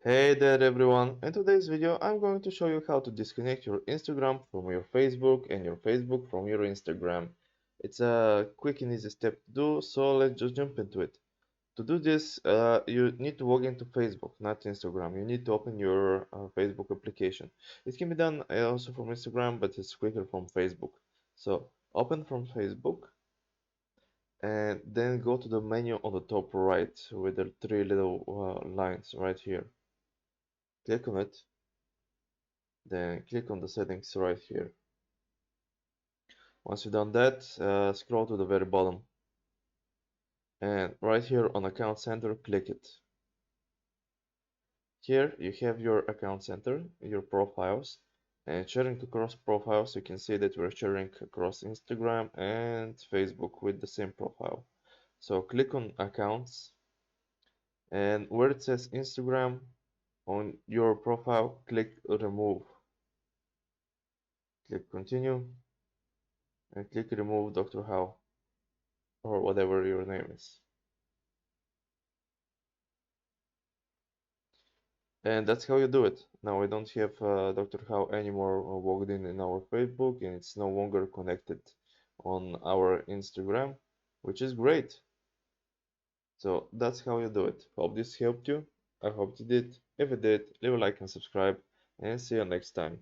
Hey there everyone, in today's video I'm going to show you how to disconnect your Instagram from your Facebook and your Facebook from your Instagram. It's a quick and easy step to do, so let's just jump into it. To do this, you need to log into Facebook, not Instagram. You need to open your Facebook application. It can be done also from Instagram, but it's quicker from Facebook. So open from Facebook and then go to the menu on the top right with the three little lines right here. Click on it. Then click on the settings right here. Once you've done that, scroll to the very bottom. And right here on Account Center, click it. Here you have your Account Center, your profiles, and sharing across profiles, you can see that we're sharing across Instagram and Facebook with the same profile. So click on Accounts, and where it says Instagram on your profile, click Remove. Click Continue, and click Remove Dr. How, or whatever your name is. And that's how you do it. Now we don't have Dr. How anymore logged in our Facebook, and it's no longer connected on our Instagram, which is great. So that's how you do it. Hope this helped you. I hope it did. If it did, leave a like and subscribe, and see you next time.